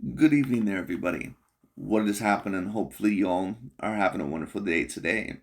Good evening there, everybody. What is happening? Hopefully, you all are having a wonderful day today.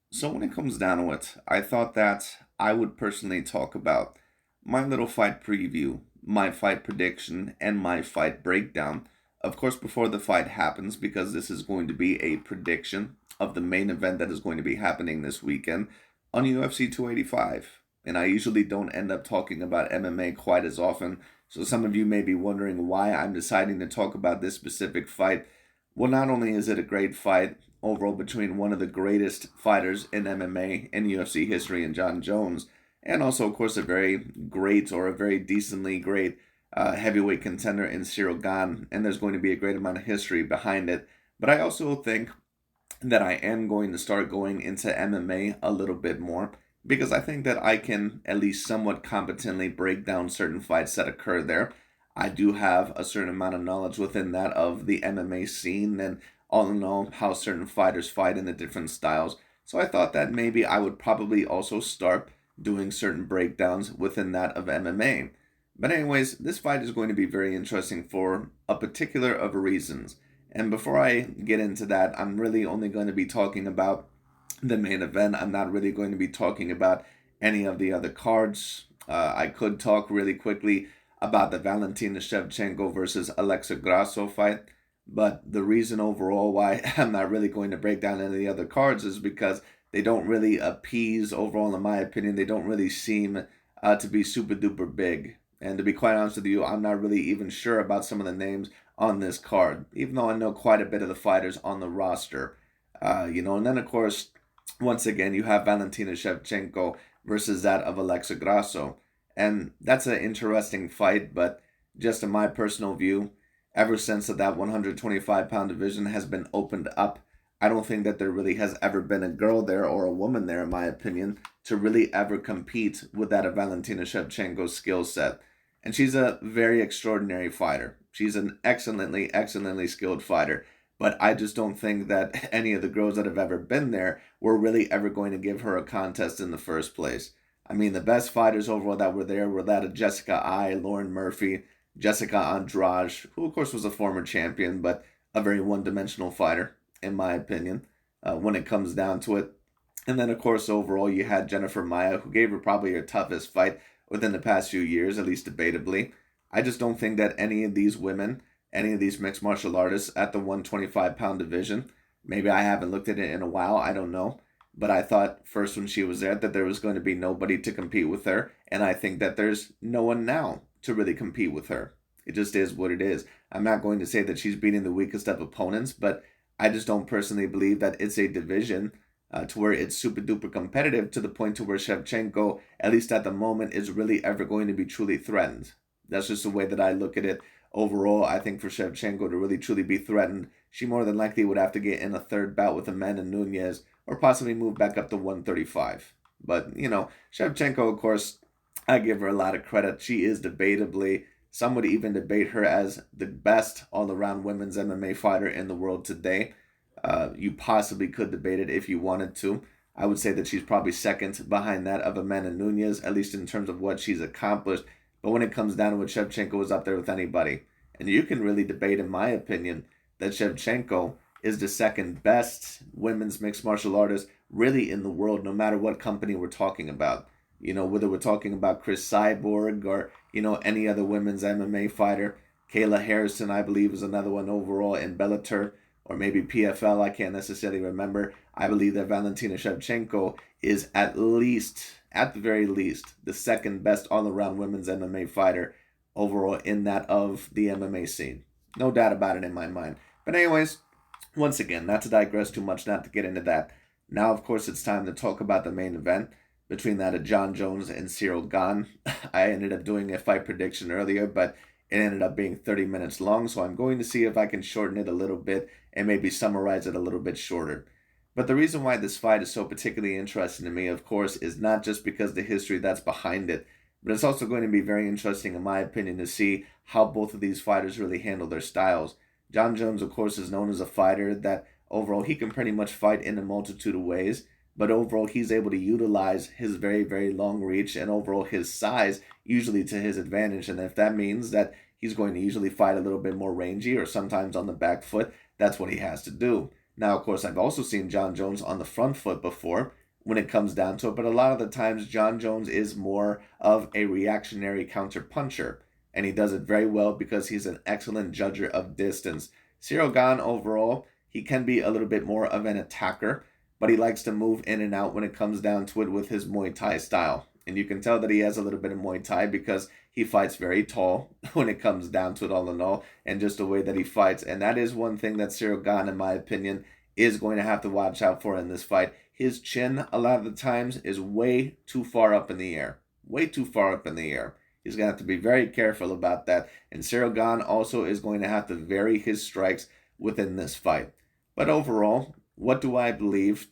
So, when it comes down to it, I thought that I would personally talk about my little fight preview, my fight prediction, and my fight breakdown. Of course, before the fight happens, because this is going to be a prediction of the main event that is going to be happening this weekend on UFC 285. And I usually don't end up talking about MMA quite as often, so some of you may be wondering why I'm deciding to talk about this specific fight. Well, not only is it a great fight overall between one of the greatest fighters in MMA and UFC history in John Jones, and also, of course, a very great or a very decently great heavyweight contender in Ciryl Gane, and there's going to be a great amount of history behind it. But I also think that I am going to start going into MMA a little bit more because I think that I can at least somewhat competently break down certain fights that occur there. I do have a certain amount of knowledge within that of the MMA scene and all in all how certain fighters fight in the different styles. So I thought that maybe I would probably also start doing certain breakdowns within that of MMA. But anyways, this fight is going to be very interesting for a particular of reasons. And before I get into that, I'm really only going to be talking about the main event. I'm not really going to be talking about any of the other cards. I could talk really quickly about the Valentina Shevchenko versus Alexa Grasso fight, but the reason overall why I'm not really going to break down any of the other cards is because they don't really appease overall, in my opinion. They don't really seem to be super duper big. And to be quite honest with you, I'm not really even sure about some of the names on this card, even though I know quite a bit of the fighters on the roster. And then of course, once again, you have Valentina Shevchenko versus that of Alexa Grasso. And that's an interesting fight, but just in my personal view, ever since that 125-pound division has been opened up, I don't think that there really has ever been a girl there or a woman there, in my opinion, to really ever compete with that of Valentina Shevchenko's skill set. And she's a very extraordinary fighter. She's an excellently skilled fighter. But I just don't think that any of the girls that have ever been there were really ever going to give her a contest in the first place. I mean, the best fighters overall that were there were that of Jessica I, Lauren Murphy, Jessica Andrade, who of course was a former champion, but a very one-dimensional fighter, in my opinion, when it comes down to it. And then, of course, overall, you had Jennifer Maia, who gave her probably her toughest fight within the past few years, at least debatably. I just don't think that any of these women, any of these mixed martial artists at the 125-pound division, maybe I haven't looked at it in a while, I don't know. But I thought first when she was there that there was going to be nobody to compete with her. And I think that there's no one now to really compete with her. It just is what it is. I'm not going to say that she's beating the weakest of opponents, but I just don't personally believe that it's a division to where it's super duper competitive to the point to where Shevchenko, at least at the moment, is really ever going to be truly threatened. That's just the way that I look at it. Overall, I think for Shevchenko to really truly be threatened, she more than likely would have to get in a third bout with Amanda Nunes or possibly move back up to 135. But, Shevchenko, of course, I give her a lot of credit. She is debatably, some would even debate her as the best all around women's MMA fighter in the world today. You possibly could debate it if you wanted to. I would say that she's probably second behind that of Amanda Nunes, at least in terms of what she's accomplished. But when it comes down to it, Shevchenko is up there with anybody. And you can really debate, in my opinion, that Shevchenko is the second best women's mixed martial artist really in the world, no matter what company we're talking about. Whether we're talking about Chris Cyborg or, any other women's MMA fighter. Kayla Harrison, I believe, is another one overall in Bellator or maybe PFL. I can't necessarily remember. I believe that Valentina Shevchenko is at the very least, the second best all around women's MMA fighter overall in that of the MMA scene. No doubt about it in my mind. But, anyways, once again, not to digress too much, not to get into that. Now, of course, it's time to talk about the main event between that of John Jones and Ciryl Gane. I ended up doing a fight prediction earlier, but it ended up being 30 minutes long, so I'm going to see if I can shorten it a little bit and maybe summarize it a little bit shorter. But the reason why this fight is so particularly interesting to me, of course, is not just because the history that's behind it, but it's also going to be very interesting, in my opinion, to see how both of these fighters really handle their styles. John Jones, of course, is known as a fighter that overall he can pretty much fight in a multitude of ways, but overall he's able to utilize his very, very long reach and overall his size usually to his advantage. And if that means that he's going to usually fight a little bit more rangy or sometimes on the back foot. That's what he has to do. Now, of course, I've also seen Jon Jones on the front foot before when it comes down to it, but a lot of the times Jon Jones is more of a reactionary counter puncher, and he does it very well because he's an excellent judger of distance. Ciryl Gane overall, he can be a little bit more of an attacker, but he likes to move in and out when it comes down to it with his Muay Thai style. And you can tell that he has a little bit of Muay Thai because he fights very tall when it comes down to it all in all, and just the way that he fights. And that is one thing that Ciryl Gane, in my opinion, is going to have to watch out for in this fight. His chin, a lot of the times, is way too far up in the air. Way too far up in the air. He's going to have to be very careful about that. And Ciryl Gane also is going to have to vary his strikes within this fight. But overall, what do I believe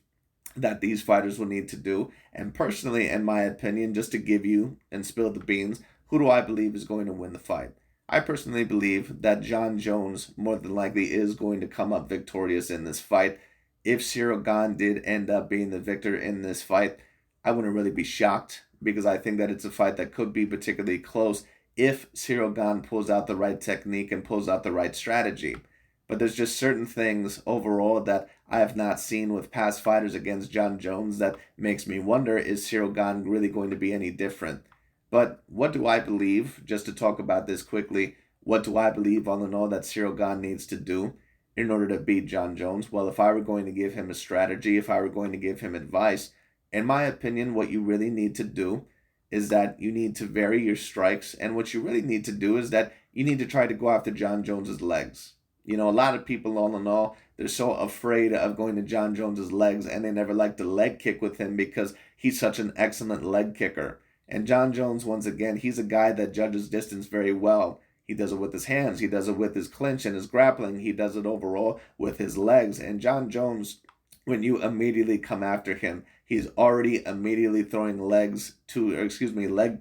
that these fighters will need to do? And personally, in my opinion, just to give you and spill the beans, who do I believe is going to win the fight? I personally believe that Jon Jones more than likely is going to come up victorious in this fight. If Ciryl Gane did end up being the victor in this fight, I wouldn't really be shocked because I think that it's a fight that could be particularly close if Ciryl Gane pulls out the right technique and pulls out the right strategy. But there's just certain things overall that I have not seen with past fighters against Jon Jones that makes me wonder, is Ciryl Gane really going to be any different? But what do I believe, just to talk about this quickly, what do I believe all in all that Ciryl Gane needs to do in order to beat Jon Jones? Well, if I were going to give him a strategy, if I were going to give him advice, in my opinion, what you really need to do is that you need to vary your strikes. And what you really need to do is that you need to try to go after Jon Jones's legs. You know, a lot of people, all in all, they're so afraid of going to Jon Jones's legs, and they never like to leg kick with him because he's such an excellent leg kicker. And Jon Jones, once again, he's a guy that judges distance very well. He does it with his hands. He does it with his clinch and his grappling. He does it overall with his legs. And Jon Jones, when you immediately come after him, he's already immediately throwing leg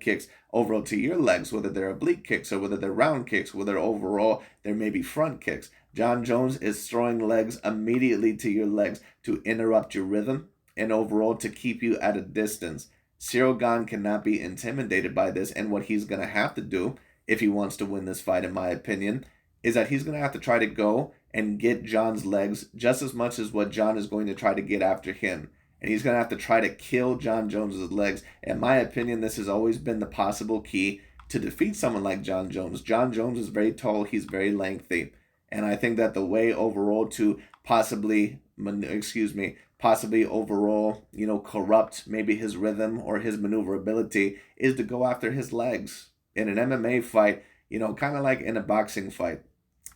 kicks overall to your legs, whether they're oblique kicks or whether they're round kicks, whether overall they're maybe front kicks. Jon Jones is throwing legs immediately to your legs to interrupt your rhythm and overall to keep you at a distance. Ciryl Gane cannot be intimidated by this, and what he's going to have to do if he wants to win this fight, in my opinion, is that he's going to have to try to go and get Jon's legs just as much as what Jon is going to try to get after him. And he's going to have to try to kill Jon Jones's legs. In my opinion, this has always been the possible key to defeat someone like Jon Jones. Jon Jones is very tall. He's very lengthy. And I think that the way overall to possibly overall, corrupt maybe his rhythm or his maneuverability is to go after his legs. In an MMA fight, kind of like in a boxing fight,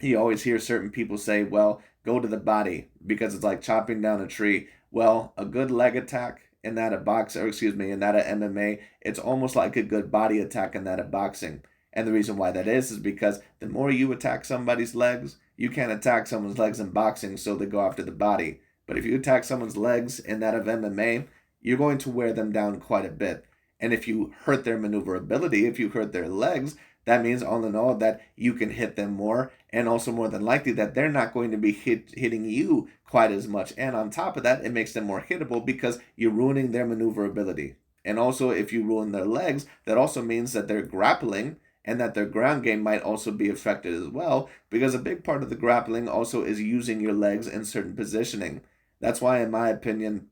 you always hear certain people say, well, go to the body because it's like chopping down a tree. Well, a good leg attack in that of MMA, it's almost like a good body attack in that of boxing. And the reason why that is because the more you attack somebody's legs, you can't attack someone's legs in boxing, so they go after the body. But if you attack someone's legs in that of MMA, you're going to wear them down quite a bit. And if you hurt their maneuverability, if you hurt their legs, that means all in all that you can hit them more, and also more than likely that they're not going to be hitting you quite as much. And on top of that, it makes them more hittable because you're ruining their maneuverability. And also, if you ruin their legs, that also means that they're grappling and that their ground game might also be affected as well, because a big part of the grappling also is using your legs in certain positioning. That's why, in my opinion,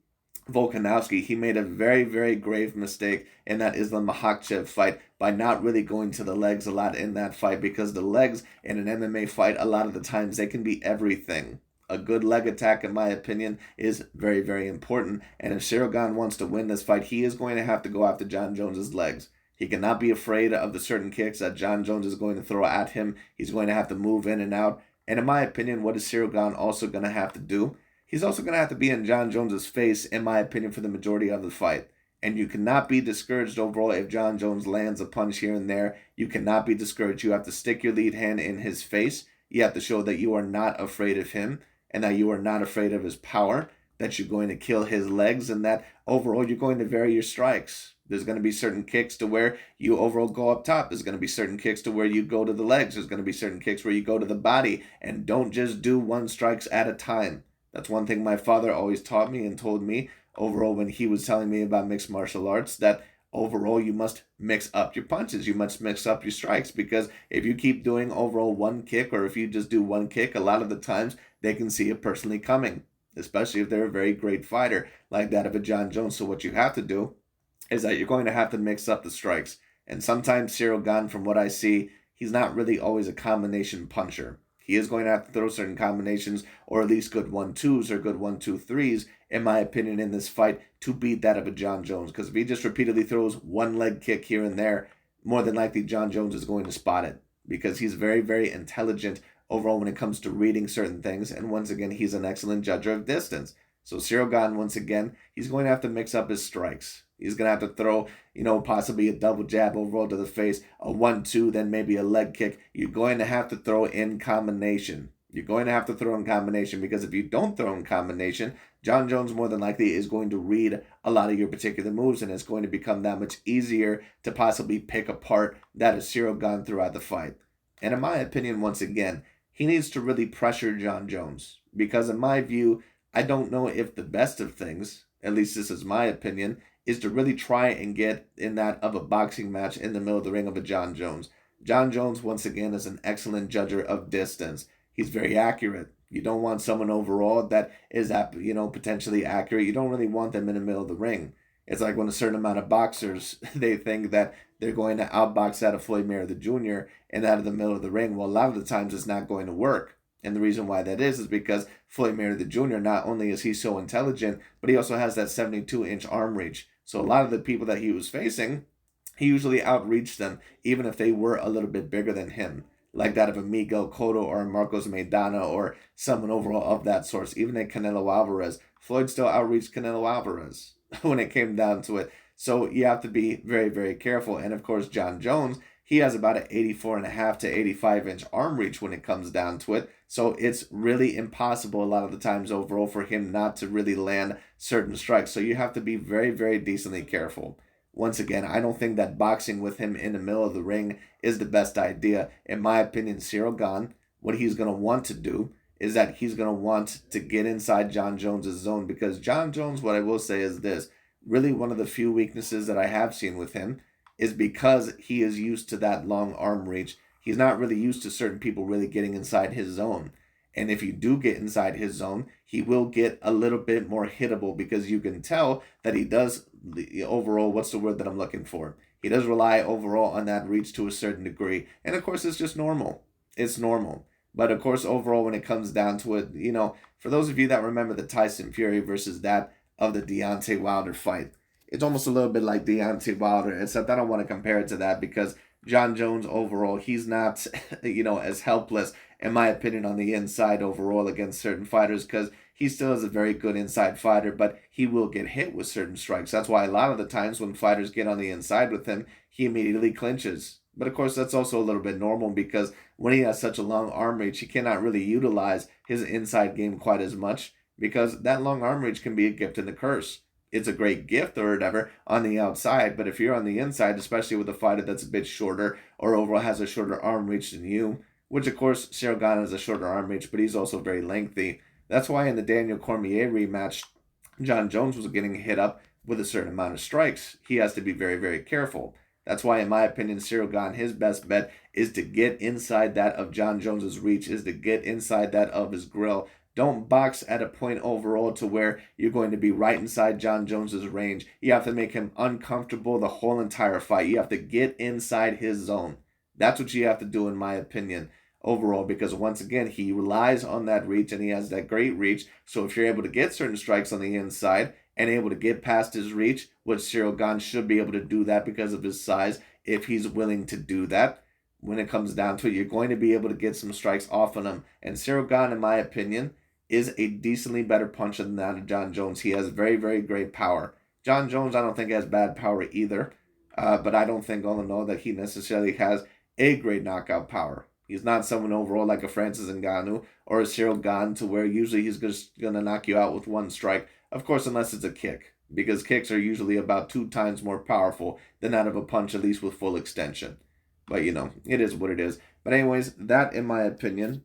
Volkanovski, he made a very, very grave mistake in that Islam Makhachev fight by not really going to the legs a lot in that fight, because the legs in an MMA fight, a lot of the times, they can be everything. A good leg attack, in my opinion, is very, very important. And if Ciryl Gane wants to win this fight, he is going to have to go after Jon Jones's legs. He cannot be afraid of the certain kicks that Jon Jones is going to throw at him. He's going to have to move in and out. And in my opinion, what is Ciryl Gane also going to have to do? He's also going to have to be in Jon Jones's face, in my opinion, for the majority of the fight. And you cannot be discouraged overall if Jon Jones lands a punch here and there. You cannot be discouraged. You have to stick your lead hand in his face. You have to show that you are not afraid of him and that you are not afraid of his power, that you're going to kill his legs, and that overall you're going to vary your strikes. There's going to be certain kicks to where you overall go up top. There's going to be certain kicks to where you go to the legs. There's going to be certain kicks where you go to the body. And don't just do one strikes at a time. That's one thing my father always taught me and told me overall when he was telling me about mixed martial arts, that overall you must mix up your punches, you must mix up your strikes, because if you keep doing overall one kick, or if you just do one kick, a lot of the times they can see it personally coming, especially if they're a very great fighter like that of a John Jones. So what you have to do is that you're going to have to mix up the strikes. And sometimes Ciryl Gane, from what I see, he's not really always a combination puncher. He is going to have to throw certain combinations, or at least good 1-2s or good 1-2-3s, in my opinion, in this fight to beat that of a John Jones. Because if he just repeatedly throws one leg kick here and there, more than likely John Jones is going to spot it, because he's very, very intelligent overall when it comes to reading certain things. And once again, he's an excellent judger of distance. So Ciryl Gane, once again, he's going to have to mix up his strikes. He's going to have to throw, possibly a double jab overall to the face, a 1-2, then maybe a leg kick. You're going to have to throw in combination. You're going to have to throw in combination, because if you don't throw in combination, John Jones more than likely is going to read a lot of your particular moves, and it's going to become that much easier to possibly pick apart that of Ciryl Gane throughout the fight. And in my opinion, once again, he needs to really pressure John Jones, because in my view, I don't know if the best of things, at least this is my opinion, is to really try and get in that of a boxing match in the middle of the ring of a John Jones. John Jones, once again, is an excellent judger of distance. He's very accurate. You don't want someone overall that is, potentially accurate. You don't really want them in the middle of the ring. It's like when a certain amount of boxers, they think that they're going to outbox that of Floyd Mayweather Jr. and out of the middle of the ring. Well, a lot of the times it's not going to work. And the reason why that is because Floyd Mayweather Jr., not only is he so intelligent, but he also has that 72-inch arm reach. So a lot of the people that he was facing, he usually outreached them, even if they were a little bit bigger than him, like that of a Miguel Cotto or a Marcos Maidana or someone overall of that sort. Even a Canelo Alvarez, Floyd still outreached Canelo Alvarez when it came down to it. So you have to be very, very careful. And of course, John Jones, he has about an 84.5 to 85-inch arm reach when it comes down to it. So it's really impossible a lot of the times overall for him not to really land certain strikes. So you have to be very, very decently careful. Once again, I don't think that boxing with him in the middle of the ring is the best idea. In my opinion, Ciryl Gane, what he's going to want to do is that he's going to want to get inside John Jones's zone, because John Jones, what I will say is this, really one of the few weaknesses that I have seen with him is because he is used to that long arm reach. He's not really used to certain people really getting inside his zone. And if you do get inside his zone, he will get a little bit more hittable, because you can tell that he does, overall, what's the word that I'm looking for? He does rely overall on that reach to a certain degree. And of course, it's just normal. It's normal. But of course, overall, when it comes down to it, for those of you that remember the Tyson Fury versus that of the Deontay Wilder fight, it's almost a little bit like Deontay Wilder, except I don't want to compare it to that, because John Jones overall, he's not, as helpless, in my opinion, on the inside overall against certain fighters, because he still is a very good inside fighter, but he will get hit with certain strikes. That's why a lot of the times when fighters get on the inside with him, he immediately clinches. But of course, that's also a little bit normal, because when he has such a long arm reach, he cannot really utilize his inside game quite as much, because that long arm reach can be a gift and a curse. It's a great gift or whatever on the outside, but if you're on the inside, especially with a fighter that's a bit shorter or overall has a shorter arm reach than you, which of course Ciryl Gane has a shorter arm reach, but he's also very lengthy. That's why in the Daniel Cormier rematch, John Jones was getting hit up with a certain amount of strikes. He has to be very, very careful. That's why, in my opinion, Ciryl Gane, his best bet is to get inside that of John Jones's reach, is to get inside that of his grill. Don't box at a point overall to where you're going to be right inside John Jones's range. You have to make him uncomfortable the whole entire fight. You have to get inside his zone. That's what you have to do, in my opinion, overall, because once again, he relies on that reach, and he has that great reach. So if you're able to get certain strikes on the inside and able to get past his reach, which Ciryl Gane should be able to do that because of his size, if he's willing to do that, when it comes down to it, you're going to be able to get some strikes off on him. And Ciryl Gane, in my opinion, is a decently better puncher than that of John Jones. He has very, very great power. John Jones, I don't think has bad power either, but I don't think, all in all, that he necessarily has a great knockout power. He's not someone overall like a Francis Ngannou or a Ciryl Gane, to where usually he's just going to knock you out with one strike. Of course, unless it's a kick, because kicks are usually about 2 times more powerful than that of a punch, at least with full extension. But, it is what it is. But anyways, that, in my opinion,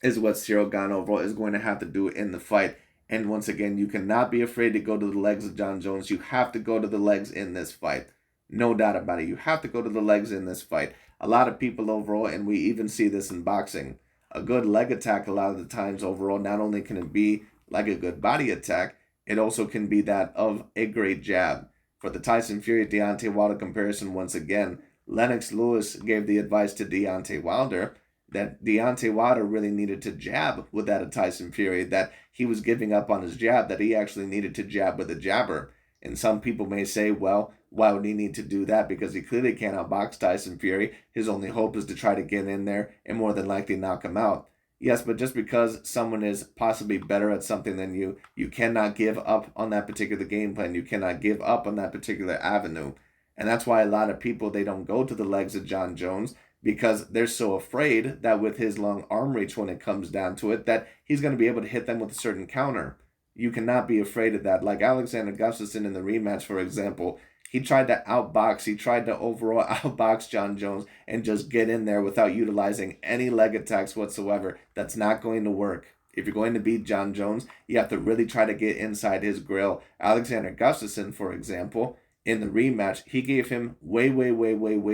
is what Ciryl Gane overall is going to have to do in the fight. And once again, you cannot be afraid to go to the legs of John Jones. You have to go to the legs in this fight. No doubt about it. You have to go to the legs in this fight. A lot of people overall, and we even see this in boxing, a good leg attack a lot of the times overall, not only can it be like a good body attack, it also can be that of a great jab. For the Tyson Fury Deontay Wilder comparison, once again, Lennox Lewis gave the advice to Deontay Wilder that Deontay Wilder really needed to jab with that of Tyson Fury, that he was giving up on his jab, that he actually needed to jab with a jabber. And some people may say, well, why would he need to do that? Because he clearly can't outbox Tyson Fury. His only hope is to try to get in there and more than likely knock him out. Yes, but just because someone is possibly better at something than you cannot give up on that particular game plan. You cannot give up on that particular avenue. And that's why a lot of people, they don't go to the legs of Jon Jones, because they're so afraid that with his long arm reach, when it comes down to it, that he's going to be able to hit them with a certain counter. You cannot be afraid of that. Like Alexander Gustafsson in the rematch, for example, he tried to outbox, he tried to overall outbox Jon Jones and just get in there without utilizing any leg attacks whatsoever. That's not going to work. If you're going to beat Jon Jones, you have to really try to get inside his grill. Alexander Gustafsson, for example, in the rematch, he gave him way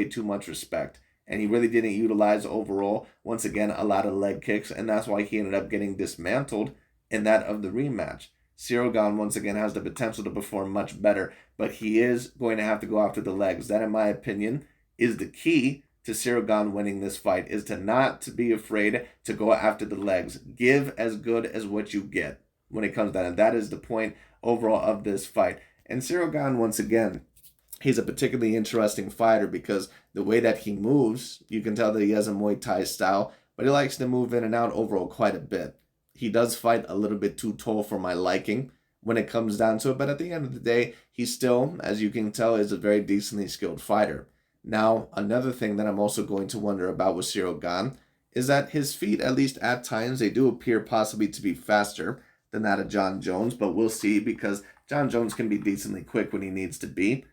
too much respect. And he really didn't utilize overall, once again, a lot of leg kicks. And that's why he ended up getting dismantled in that of the rematch. Ciryl Gane, once again, has the potential to perform much better, but he is going to have to go after the legs. That, in my opinion, is the key to Ciryl Gane winning this fight, is to not to be afraid to go after the legs. Give as good as what you get when it comes down. And that is the point overall of this fight. And Ciryl Gane, once again, he's a particularly interesting fighter because the way that he moves, you can tell that he has a Muay Thai style, but he likes to move in and out overall quite a bit. He does fight a little bit too tall for my liking when it comes down to it, but at the end of the day, he still, as you can tell, is a very decently skilled fighter. Now, another thing that I'm also going to wonder about with Ciryl Gane is that his feet, at least at times, they do appear possibly to be faster than that of Jon Jones, but we'll see, because Jon Jones can be decently quick when he needs to be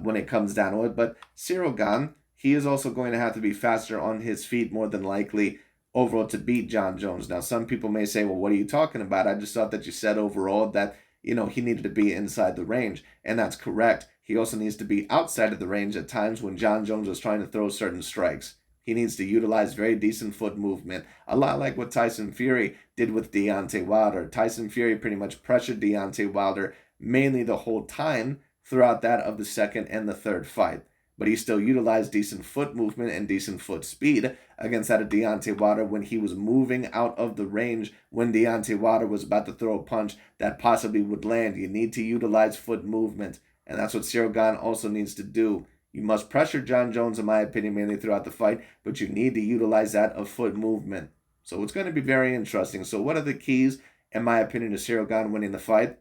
when it comes down to it. But Ciryl Gane, he is also going to have to be faster on his feet more than likely overall to beat Jon Jones. Now, some people may say, well, what are you talking about? I just thought that you said overall that, he needed to be inside the range. And that's correct. He also needs to be outside of the range at times when Jon Jones is trying to throw certain strikes. He needs to utilize very decent foot movement, a lot like what Tyson Fury did with Deontay Wilder. Tyson Fury pretty much pressured Deontay Wilder mainly the whole time throughout that of the second and the third fight. But he still utilized decent foot movement and decent foot speed against that of Deontay Wilder when he was moving out of the range when Deontay Wilder was about to throw a punch that possibly would land. You need to utilize foot movement, and that's what Ciryl Gane also needs to do. You must pressure Jon Jones, in my opinion, mainly throughout the fight, but you need to utilize that of foot movement. So it's going to be very interesting. So what are the keys, in my opinion, to Ciryl Gane winning the fight?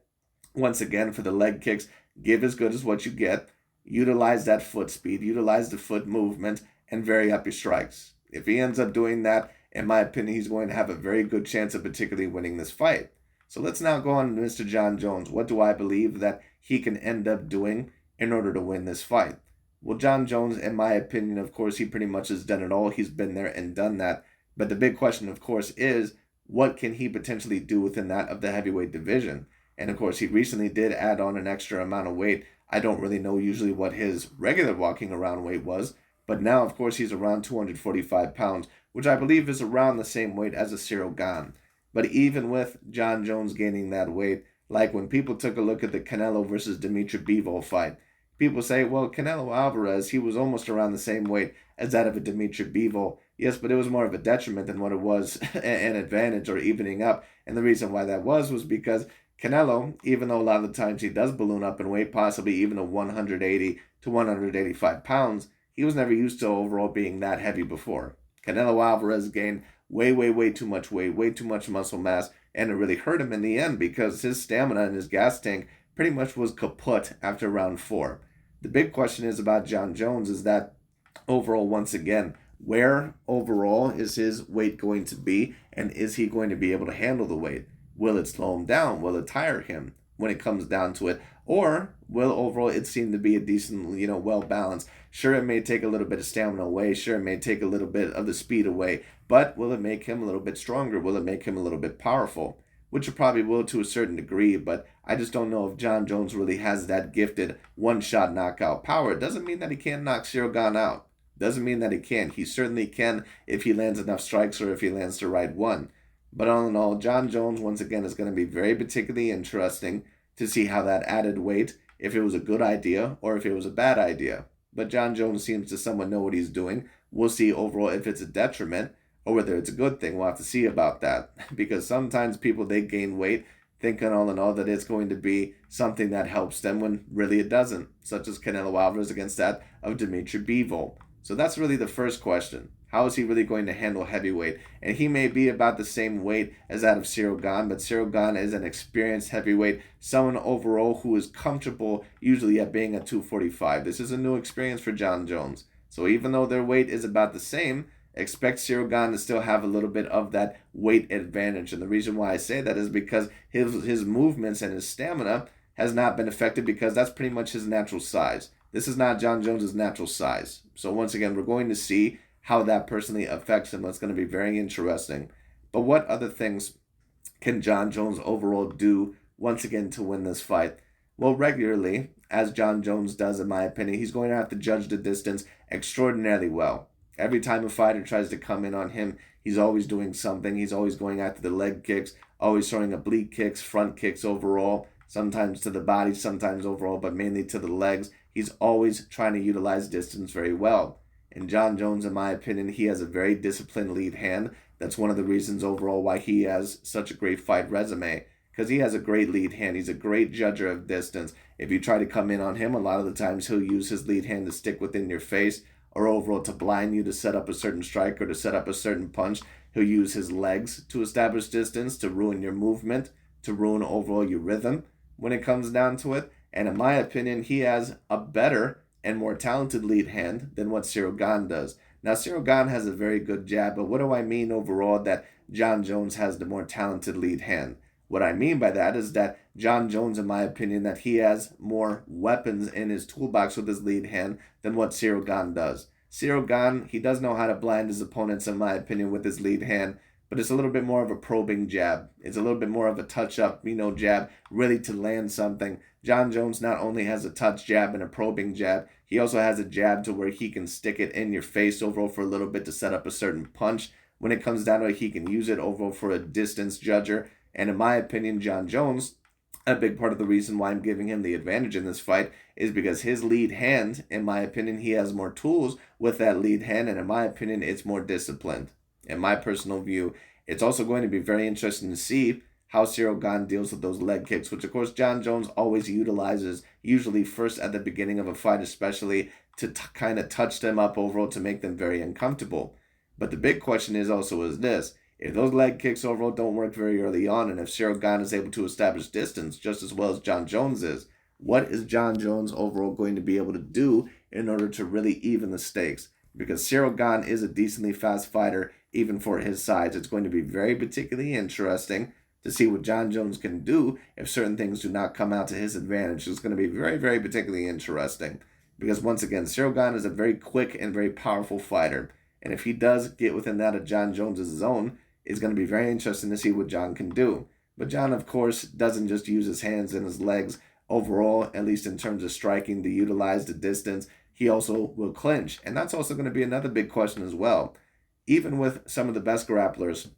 Once again, for the leg kicks, give as good as what you get. Utilize that foot speed, utilize the foot movement, and vary up your strikes. If he ends up doing that, in my opinion, he's going to have a very good chance of particularly winning this fight. So let's now go on to Mr. Jon Jones. What do I believe that he can end up doing in order to win this fight? Well, Jon Jones, in my opinion, of course, he pretty much has done it all. He's been there and done that. But the big question, of course, is what can he potentially do within that of the heavyweight division? And of course, he recently did add on an extra amount of weight. I don't really know usually what his regular walking around weight was, but now, of course, he's around 245 pounds, which I believe is around the same weight as a Ciryl Gane. But even with Jon Jones gaining that weight, like when people took a look at the Canelo versus Dimitri Bivol fight, people say, well, Canelo Alvarez, he was almost around the same weight as that of a Dimitri Bivol. Yes, but it was more of a detriment than what it was an advantage or evening up. And the reason why that was because Canelo, even though a lot of the times he does balloon up in weight, possibly even to 180 to 185 pounds, he was never used to overall being that heavy before. Canelo Alvarez gained way too much weight, way too much muscle mass, and it really hurt him in the end because his stamina and his gas tank pretty much was kaput after round 4. The big question is about Jon Jones is that overall, once again, where overall is his weight going to be, and is he going to be able to handle the weight? Will it slow him down? Will it tire him when it comes down to it? Or will overall it seem to be a decent, well balanced? Sure, it may take a little bit of stamina away. Sure, it may take a little bit of the speed away. But will it make him a little bit stronger? Will it make him a little bit powerful? which you probably will to a certain degree, but I just don't know if John Jones really has that gifted one-shot knockout power. It doesn't mean that he can't knock Ciryl Gane out. Doesn't mean that he can't. He certainly can if he lands enough strikes or if he lands the right one. But all in all, John Jones, once again, is going to be very particularly interesting to see how that added weight, if it was a good idea or if it was a bad idea. But John Jones seems to somewhat know what he's doing. We'll see overall if it's a detriment or whether it's a good thing. We'll have to see about that. Because sometimes people, they gain weight thinking all in all that it's going to be something that helps them when really it doesn't, such as Canelo Alvarez against that of Dimitri Bivol. So that's really the first question. How is he really going to handle heavyweight? And he may be about the same weight as that of Ciryl Gane, but Ciryl Gane is an experienced heavyweight, someone overall who is comfortable usually at being at 245. This is a new experience for John Jones. So even though their weight is about the same, expect Ciryl Gane to still have a little bit of that weight advantage. And the reason why I say that is because his movements and his stamina has not been affected, because that's pretty much his natural size. This is not John Jones' natural size. So once again, we're going to see how that personally affects him. That's going to be very interesting. But what other things can John Jones overall do once again to win this fight? Well, regularly, as John Jones does, in my opinion, he's going to have to judge the distance extraordinarily well. Every time a fighter tries to come in on him, he's always doing something. He's always going after the leg kicks, always throwing oblique kicks, front kicks overall, sometimes to the body, sometimes overall, but mainly to the legs. He's always trying to utilize distance very well. And John Jones, in my opinion, he has a very disciplined lead hand. That's one of the reasons overall why he has such a great fight resume, because he has a great lead hand. He's a great judger of distance. If you try to come in on him, a lot of the times he'll use his lead hand to stick within your face, or overall to blind you to set up a certain strike or to set up a certain punch. He'll use his legs to establish distance, to ruin your movement, to ruin overall your rhythm when it comes down to it. And in my opinion, he has a better and more talented lead hand than what Ciryl Gane does. Now, Ciryl Gane has a very good jab, but what do I mean overall that John Jones has the more talented lead hand? What I mean by that is that John Jones, in my opinion, that he has more weapons in his toolbox with his lead hand than what Ciryl Gane does. Ciryl Gane, he does know how to blind his opponents, in my opinion, with his lead hand, but it's a little bit more of a probing jab. It's a little bit more of a touch-up, jab, really to land something. John Jones not only has a touch jab and a probing jab, he also has a jab to where he can stick it in your face overall for a little bit to set up a certain punch. When it comes down to it, he can use it overall for a distance judger. And in my opinion, John Jones, a big part of the reason why I'm giving him the advantage in this fight is because his lead hand, in my opinion, he has more tools with that lead hand, and in my opinion, it's more disciplined. In my personal view, it's also going to be very interesting to see how Ciryl Gane deals with those leg kicks, which of course John Jones always utilizes, usually first at the beginning of a fight especially, to kind of touch them up overall to make them very uncomfortable. But the big question is this: if those leg kicks overall don't work very early on, and if Ciryl Gane is able to establish distance just as well as John Jones is, what is John Jones overall going to be able to do in order to really even the stakes? Because Ciryl Gane is a decently fast fighter, even for his size. It's going to be very particularly interesting to see what John Jones can do if certain things do not come out to his advantage. It's going to be very, very particularly interesting. Because once again, Ciryl Gane is a very quick and very powerful fighter. And if he does get within that of John Jones' zone, it's going to be very interesting to see what John can do. But John, of course, doesn't just use his hands and his legs overall, at least in terms of striking, to utilize the distance. He also will clinch. And that's also going to be another big question as well. Even with some of the best grapplers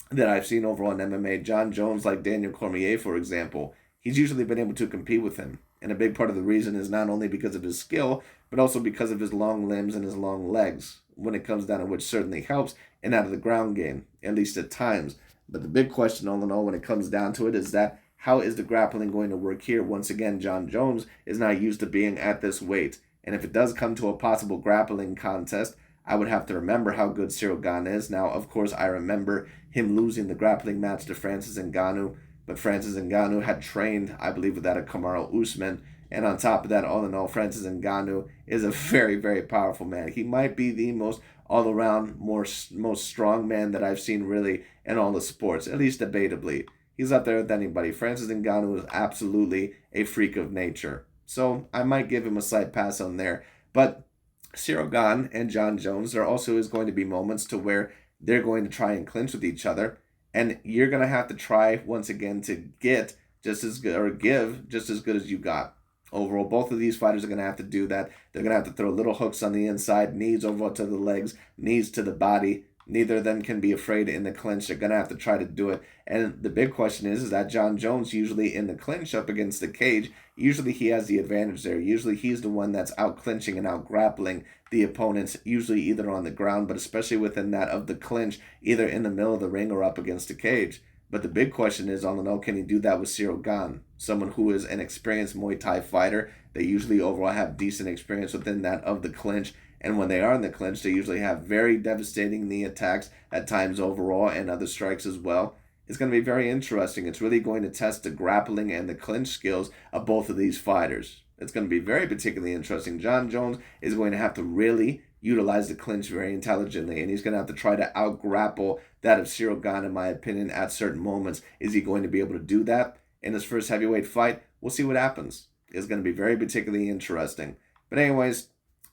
that I've seen overall in MMA, John Jones, like Daniel Cormier, for example, he's usually been able to compete with him. And a big part of the reason is not only because of his skill, but also because of his long limbs and his long legs, when it comes down to which certainly helps in out of the ground game, at least at times. But the big question all in all when it comes down to it is that how is the grappling going to work here? Once again, John Jones is not used to being at this weight. And if it does come to a possible grappling contest, I would have to remember how good Ciryl Gane is. Now, of course, I remember him losing the grappling match to Francis Ngannou, but Francis Ngannou had trained, I believe, with that of Kamaru Usman. And on top of that, all in all, Francis Ngannou is a very, very powerful man. He might be the most all-around, most strong man that I've seen really in all the sports, at least debatably. He's up there with anybody. Francis Ngannou is absolutely a freak of nature. So I might give him a slight pass on there. But Ciryl Gane and John Jones, there also is going to be moments to where they're going to try and clinch with each other. And you're going to have to try once again to get just as good or give just as good as you got. Overall, both of these fighters are going to have to do that. They're going to have to throw little hooks on the inside, knees over to the legs, knees to the body. Neither of them can be afraid in the clinch. They're going to have to try to do it. And the big question is that Jon Jones, usually in the clinch up against the cage, usually he has the advantage there. Usually he's the one that's out clinching and out grappling the opponents, usually either on the ground, but especially within that of the clinch, either in the middle of the ring or up against the cage. But the big question is, on the know, can he do that with Ciryl Gane, someone who is an experienced Muay Thai fighter? They usually overall have decent experience within that of the clinch. And when they are in the clinch, they usually have very devastating knee attacks at times overall and other strikes as well. It's going to be very interesting. It's really going to test the grappling and the clinch skills of both of these fighters. It's going to be very particularly interesting. Jon Jones is going to have to really utilize the clinch very intelligently, and he's going to have to try to out-grapple that of Ciryl Gane, in my opinion, at certain moments. Is he going to be able to do that in his first heavyweight fight? We'll see what happens. It's going to be very particularly interesting. But anyways,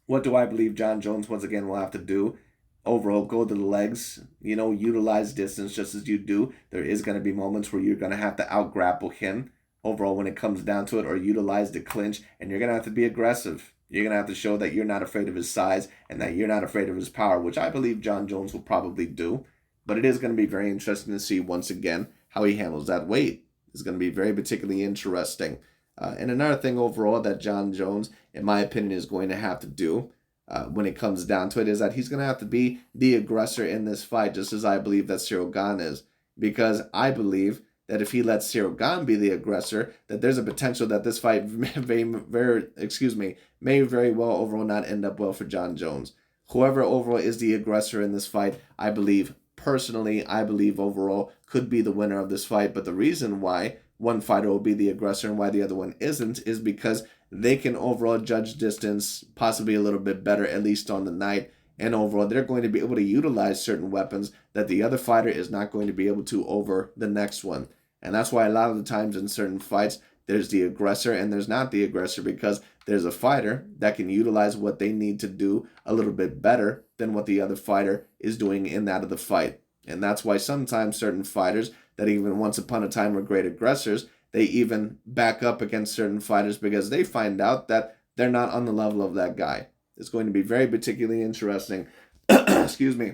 what do I believe Jon Jones, once again, will have to do? Overall, go to the legs, utilize distance just as you do. There is going to be moments where you're going to have to out-grapple him overall when it comes down to it, or utilize the clinch, and you're going to have to be aggressive. You're going to have to show that you're not afraid of his size and that you're not afraid of his power, which I believe Jon Jones will probably do. But it is going to be very interesting to see, once again, how he handles that weight. It's going to be very particularly interesting. And another thing overall that Jon Jones, in my opinion, is going to have to do when it comes down to it is that he's going to have to be the aggressor in this fight, just as I believe that Ciryl Gane is. Because I believe that if he lets Ciryl Gane be the aggressor, that there's a potential that this fight may very well overall not end up well for Jon Jones. Whoever overall is the aggressor in this fight, I believe overall could be the winner of this fight. But the reason why one fighter will be the aggressor and why the other one isn't is because they can overall judge distance possibly a little bit better, at least on the night. And overall, they're going to be able to utilize certain weapons that the other fighter is not going to be able to over the next one. And that's why a lot of the times in certain fights, there's the aggressor and there's not the aggressor, because there's a fighter that can utilize what they need to do a little bit better than what the other fighter is doing in that of the fight. And that's why sometimes certain fighters that even once upon a time were great aggressors, they even back up against certain fighters because they find out that they're not on the level of that guy. It's going to be very particularly interesting, excuse me,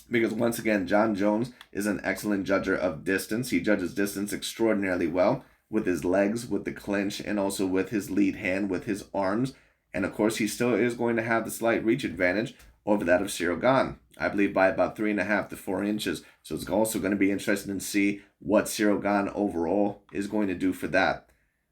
because once again, Jon Jones is an excellent judger of distance. He judges distance extraordinarily well with his legs, with the clinch, and also with his lead hand, with his arms. And of course, he still is going to have the slight reach advantage over that of Ciryl Gane, I believe by about 3.5 to 4 inches. So it's also going to be interesting to see what Ciryl Gane overall is going to do for that.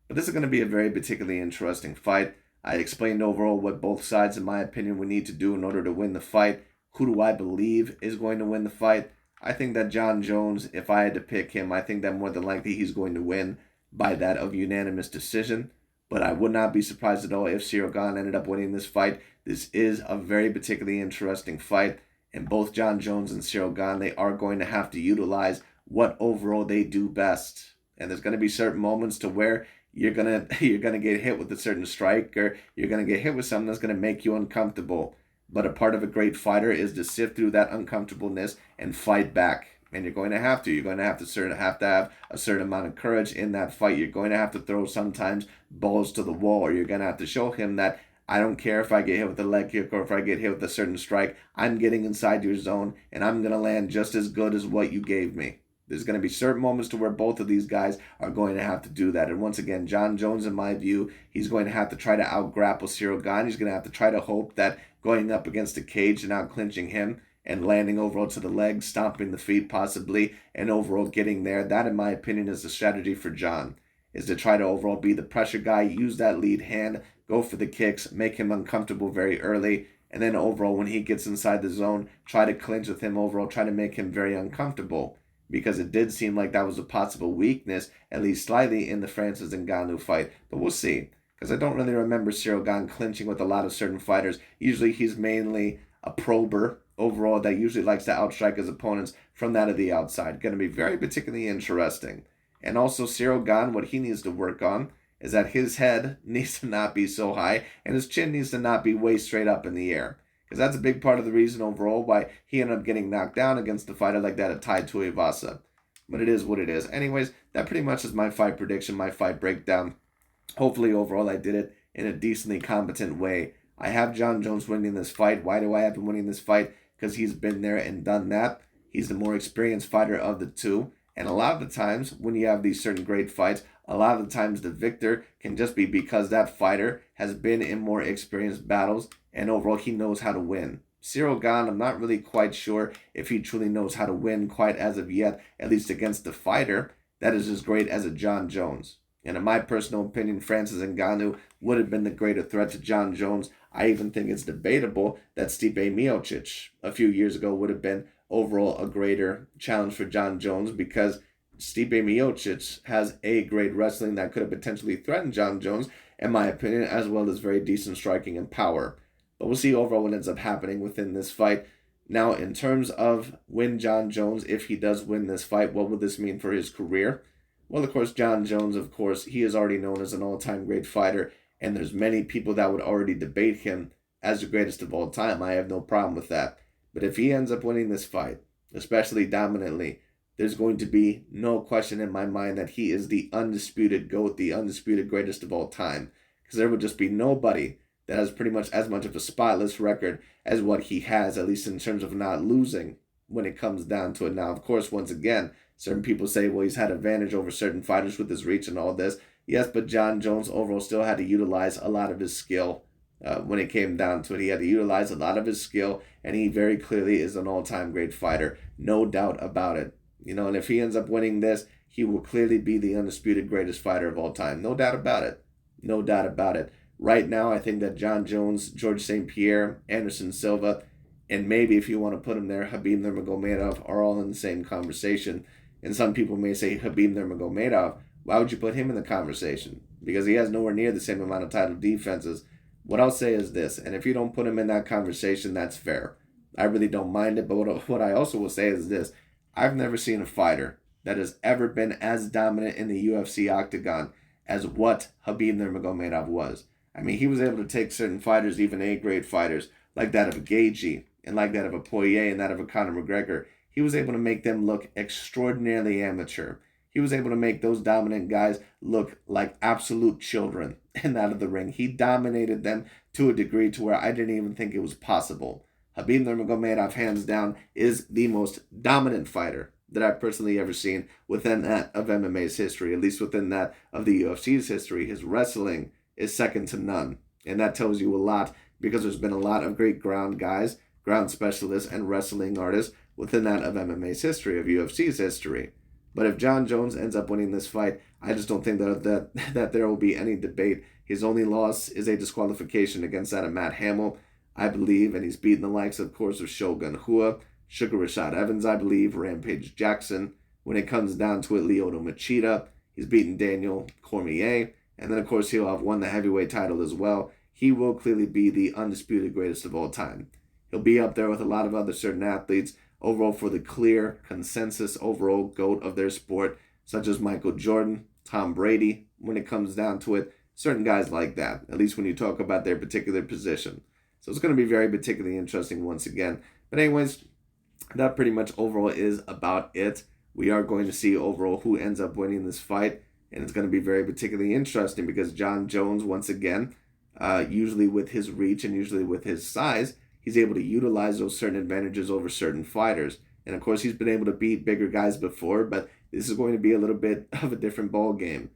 But this is going to be a very particularly interesting fight. I explained overall what both sides, in my opinion, would need to do in order to win the fight. Who do I believe is going to win the fight? I think that Jon Jones, if I had to pick him, I think that more than likely he's going to win by that of unanimous decision. But I would not be surprised at all if Ciryl Gane ended up winning this fight. This is a very particularly interesting fight. And both Jon Jones and Ciryl Gane, they are going to have to utilize what overall they do best. And there's going to be certain moments to where you're gonna get hit with a certain strike, or you're gonna get hit with something that's gonna make you uncomfortable. But a part of a great fighter is to sift through that uncomfortableness and fight back. And you're going to have to. You're going to have a certain amount of courage in that fight. You're going to have to throw sometimes balls to the wall, or you're going to have to show him that I don't care if I get hit with a leg kick or if I get hit with a certain strike. I'm getting inside your zone, and I'm going to land just as good as what you gave me. There's going to be certain moments to where both of these guys are going to have to do that. And once again, Jon Jones, in my view, he's going to have to try to out-grapple Ciryl Gane. He's going to have to try to hope that going up against the cage and out-clinching him and landing overall to the legs, stomping the feet possibly, and overall getting there, that, in my opinion, is the strategy for Jon, is to try to overall be the pressure guy, use that lead hand, go for the kicks, make him uncomfortable very early, and then overall, when he gets inside the zone, try to clinch with him overall, try to make him very uncomfortable. Because it did seem like that was a possible weakness, at least slightly, in the Francis Ngannou fight. But we'll see. Because I don't really remember Ciryl Gane clinching with a lot of certain fighters. Usually he's mainly a prober overall that usually likes to outstrike his opponents from that of the outside. Going to be very particularly interesting. And also Ciryl Gane, what he needs to work on is that his head needs to not be so high and his chin needs to not be way straight up in the air. Because that's a big part of the reason overall why he ended up getting knocked down against a fighter like that of Tai Tuivasa. But it is what it is. Anyways, that pretty much is my fight prediction, my fight breakdown. Hopefully, overall, I did it in a decently competent way. I have John Jones winning this fight. Why do I have him winning this fight? Because he's been there and done that. He's the more experienced fighter of the two. And a lot of the times, when you have these certain great fights, a lot of the times the victor can just be because that fighter has been in more experienced battles and overall he knows how to win. Ciryl Gane, I'm not really quite sure if he truly knows how to win quite as of yet, at least against the fighter that is as great as a John Jones. And in my personal opinion, Francis Ngannou would have been the greater threat to John Jones. I even think it's debatable that Stipe Miocic a few years ago would have been overall a greater challenge for John Jones because Stipe Miocic has a great wrestling that could have potentially threatened John Jones, in my opinion, as well as very decent striking and power. But we'll see overall what ends up happening within this fight. Now, in terms of when John Jones, if he does win this fight, what will this mean for his career? Well, of course, John Jones, of course, he is already known as an all-time great fighter, and there's many people that would already debate him as the greatest of all time. I have no problem with that. But if he ends up winning this fight, especially dominantly, there's going to be no question in my mind that he is the undisputed GOAT, the undisputed greatest of all time. Because there would just be nobody that has pretty much as much of a spotless record as what he has, at least in terms of not losing when it comes down to it. Now, of course, once again, certain people say, well, he's had advantage over certain fighters with his reach and all this. Yes, but John Jones overall still had to utilize a lot of his skill when it came down to it. He had to utilize a lot of his skill, and he very clearly is an all-time great fighter. No doubt about it. And if he ends up winning this, he will clearly be the undisputed greatest fighter of all time. No doubt about it. No doubt about it. Right now, I think that John Jones, George St. Pierre, Anderson Silva, and maybe if you want to put him there, Khabib Nurmagomedov are all in the same conversation. And some people may say Khabib Nurmagomedov. Why would you put him in the conversation? Because he has nowhere near the same amount of title defenses. What I'll say is this, and if you don't put him in that conversation, that's fair. I really don't mind it, but what I also will say is this. I've never seen a fighter that has ever been as dominant in the UFC octagon as what Khabib Nurmagomedov was. I mean, he was able to take certain fighters, even A-grade fighters, like that of a Gaethje, and like that of a Poirier, and that of a Conor McGregor. He was able to make them look extraordinarily amateur. He was able to make those dominant guys look like absolute children in that of the ring. He dominated them to a degree to where I didn't even think it was possible. Khabib Nurmagomedov, hands down, is the most dominant fighter that I've personally ever seen within that of MMA's history, at least within that of the UFC's history. His wrestling is second to none. And that tells you a lot because there's been a lot of great ground guys, ground specialists, and wrestling artists within that of MMA's history, of UFC's history. But if John Jones ends up winning this fight, I just don't think that there will be any debate. His only loss is a disqualification against that of Matt Hamill, I believe, and he's beaten the likes, of course, of Shogun Rua, Sugar Rashad Evans, I believe, Rampage Jackson. When it comes down to it, Lyoto Machida. He's beaten Daniel Cormier. And then, of course, he'll have won the heavyweight title as well. He will clearly be the undisputed greatest of all time. He'll be up there with a lot of other certain athletes overall for the clear consensus overall GOAT of their sport, such as Michael Jordan, Tom Brady, when it comes down to it, certain guys like that, at least when you talk about their particular position. So it's going to be very particularly interesting once again. But anyways, that pretty much overall is about it. We are going to see overall who ends up winning this fight, and it's going to be very particularly interesting because John Jones, once again, usually with his reach and usually with his size, he's able to utilize those certain advantages over certain fighters. And of course, he's been able to beat bigger guys before, but this is going to be a little bit of a different ball game,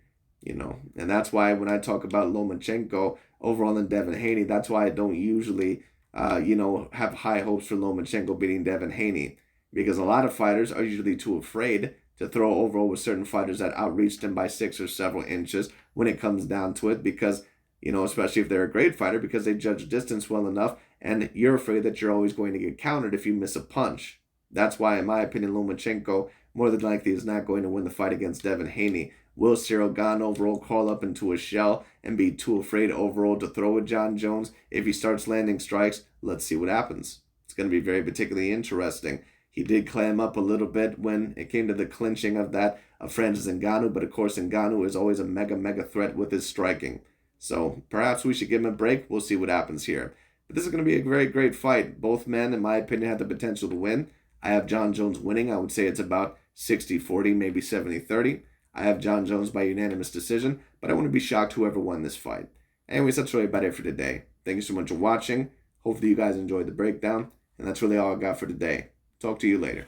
And that's why when I talk about Lomachenko overall and Devin Haney, that's why I don't usually, have high hopes for Lomachenko beating Devin Haney. Because a lot of fighters are usually too afraid to throw overall with certain fighters that outreached him by 6 or several inches when it comes down to it. Because, especially if they're a great fighter, because they judge distance well enough, and you're afraid that you're always going to get countered if you miss a punch. That's why, in my opinion, Lomachenko more than likely is not going to win the fight against Devin Haney. Will Ciryl Gane overall crawl up into a shell and be too afraid overall to throw at John Jones if he starts landing strikes? Let's see what happens. It's going to be very particularly interesting. He did clam up a little bit when it came to the clinching of that of Francis Ngannou, but of course Ngannou is always a mega threat with his striking. So perhaps we should give him a break. We'll see what happens here. But this is going to be a very great fight. Both men, in my opinion, have the potential to win. I have John Jones winning. I would say it's about 60-40, maybe 70-30. I have John Jones by unanimous decision, but I wouldn't be shocked whoever won this fight. Anyways, that's really about it for today. Thank you so much for watching. Hopefully you guys enjoyed the breakdown, and that's really all I got for today. Talk to you later.